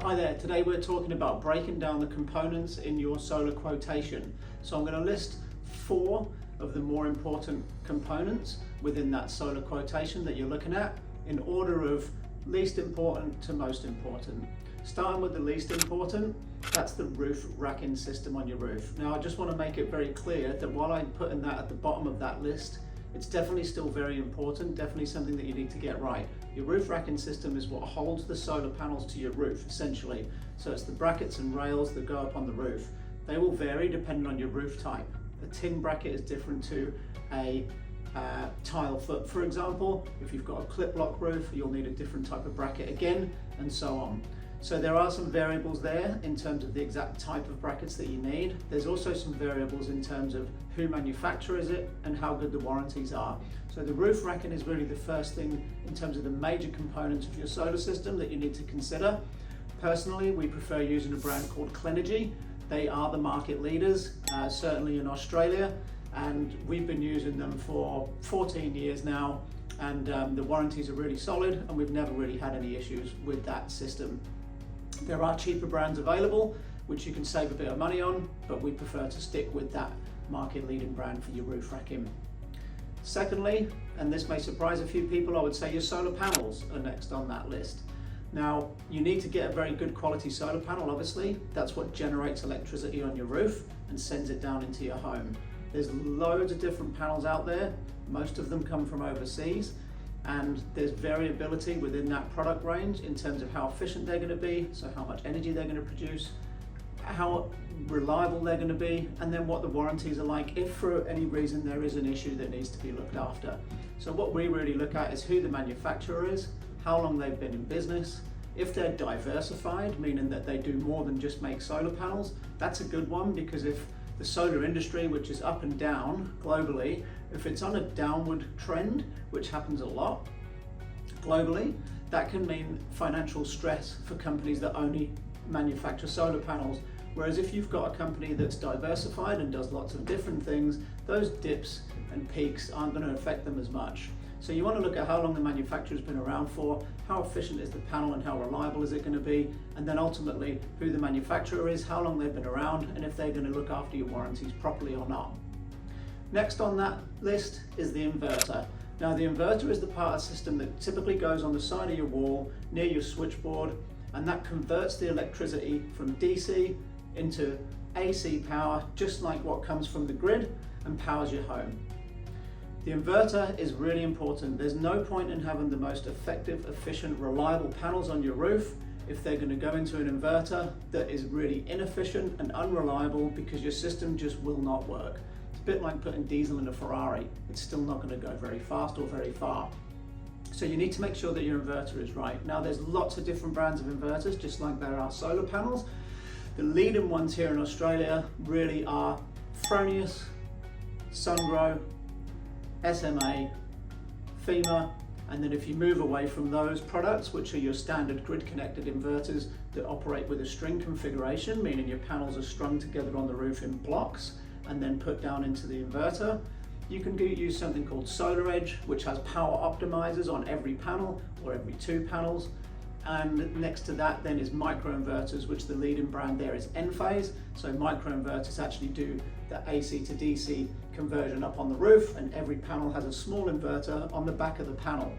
Hi there, today we're talking about breaking down the components in your solar quotation. So I'm going to list 4 of the more important components within that solar quotation that you're looking at in order of least important to most important. Starting with the least important, that's the roof racking system on your roof. Now I just want to make it very clear that while I'm putting that at the bottom of that list, it's definitely still very important, definitely something that you need to get right. Your roof racking system is what holds the solar panels to your roof, essentially. So it's the brackets and rails that go up on the roof. They will vary depending on your roof type. A tin bracket is different to a tile foot, for example. If you've got a clip block roof, you'll need a different type of bracket again, and so on. So there are some variables there in terms of the exact type of brackets that you need. There's also some variables in terms of who manufactures it and how good the warranties are. So the roof racking is really the first thing in terms of the major components of your solar system that you need to consider. Personally, we prefer using a brand called Clenergy. They are the market leaders, certainly in Australia, and we've been using them for 14 years now, and the warranties are really solid, and we've never really had any issues with that system. There are cheaper brands available, which you can save a bit of money on, but we prefer to stick with that market leading brand for your roof racking. Secondly, and this may surprise a few people, I would say your solar panels are next on that list. Now, you need to get a very good quality solar panel, obviously. That's what generates electricity on your roof and sends it down into your home. There's loads of different panels out there. Most of them come from overseas, and there's variability within that product range in terms of how efficient they're going to be, so how much energy they're going to produce, how reliable they're going to be, and then what the warranties are like if for any reason there is an issue that needs to be looked after. So what we really look at is who the manufacturer is, how long they've been in business. If they're diversified, meaning that they do more than just make solar panels, that's a good one, because if the solar industry, which is up and down globally, if it's on a downward trend, which happens a lot globally, that can mean financial stress for companies that only manufacture solar panels. Whereas if you've got a company that's diversified and does lots of different things, those dips and peaks aren't going to affect them as much. So you want to look at how long the manufacturer's been around for, how efficient is the panel and how reliable is it going to be, and then ultimately who the manufacturer is, how long they've been around, and if they're going to look after your warranties properly or not. Next on that list is the inverter. Now the inverter is the part of the system that typically goes on the side of your wall near your switchboard, and that converts the electricity from DC into AC power, just like what comes from the grid, and powers your home. The inverter is really important. There's no point in having the most effective, efficient, reliable panels on your roof if they're going to go into an inverter that is really inefficient and unreliable, because your system just will not work. It's a bit like putting diesel in a Ferrari. It's still not going to go very fast or very far. So you need to make sure that your inverter is right. Now there's lots of different brands of inverters, just like there are solar panels. The leading ones here in Australia really are Fronius, Sungrow, SMA, FEMA, and then if you move away from those products, which are your standard grid connected inverters that operate with a string configuration, meaning your panels are strung together on the roof in blocks and then put down into the inverter, you can use something called SolarEdge, which has power optimizers on every panel or every 2 panels. And next to that then is microinverters, which the leading brand there is Enphase. So microinverters actually do the AC to DC conversion up on the roof, and every panel has a small inverter on the back of the panel.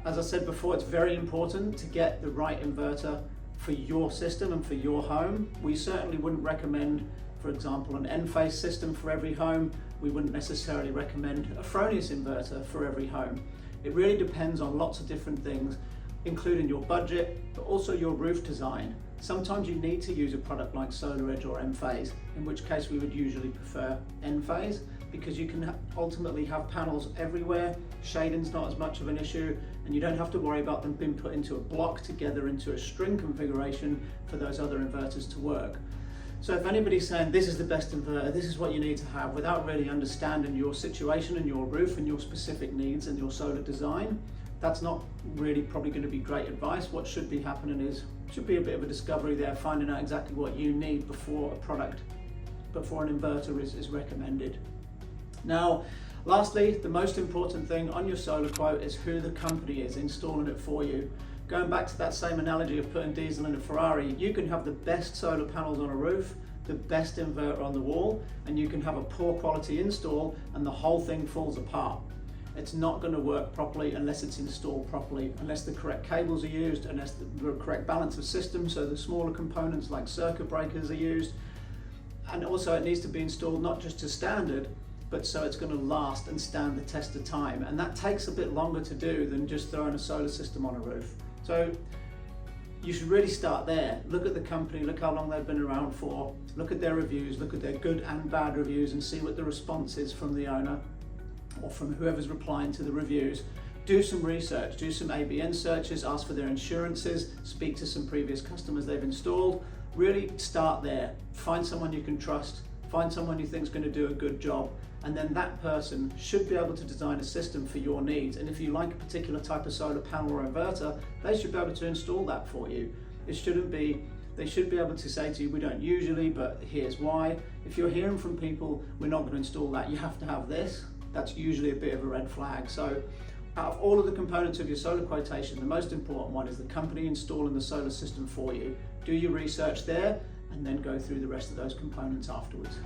As I said before, it's very important to get the right inverter for your system and for your home. We certainly wouldn't recommend, for example, an Enphase system for every home. We wouldn't necessarily recommend a Fronius inverter for every home. It really depends on lots of different things, including your budget, but also your roof design. Sometimes you need to use a product like SolarEdge or Enphase, in which case we would usually prefer Enphase, because you can ultimately have panels everywhere, shading's not as much of an issue, and you don't have to worry about them being put into a block together into a string configuration for those other inverters to work. So if anybody's saying this is the best inverter, this is what you need to have, without really understanding your situation and your roof and your specific needs and your solar design, that's not really probably going to be great advice. What should be happening is, should be a bit of a discovery there, finding out exactly what you need before an inverter is recommended. Now, lastly, the most important thing on your solar quote is who the company is installing it for you. Going back to that same analogy of putting diesel in a Ferrari, you can have the best solar panels on a roof, the best inverter on the wall, and you can have a poor quality install and the whole thing falls apart. It's not going to work properly unless it's installed properly, unless the correct cables are used, unless the correct balance of systems, so the smaller components like circuit breakers are used. And also it needs to be installed not just to standard, but so it's going to last and stand the test of time. And that takes a bit longer to do than just throwing a solar system on a roof. So you should really start there. Look at the company, look how long they've been around for, look at their reviews, look at their good and bad reviews, and see what the response is from the owner or from whoever's replying to the reviews. Do some research, do some ABN searches, ask for their insurances, speak to some previous customers they've installed. Really start there. Find someone you can trust, find someone you think is going to do a good job, and then that person should be able to design a system for your needs. And if you like a particular type of solar panel or inverter, they should be able to install that for you. They should be able to say to you, we don't usually, but here's why. If you're hearing from people, we're not going to install that, you have to have this, that's usually a bit of a red flag. So out of all of the components of your solar quotation, the most important one is the company installing the solar system for you. Do your research there and then go through the rest of those components afterwards.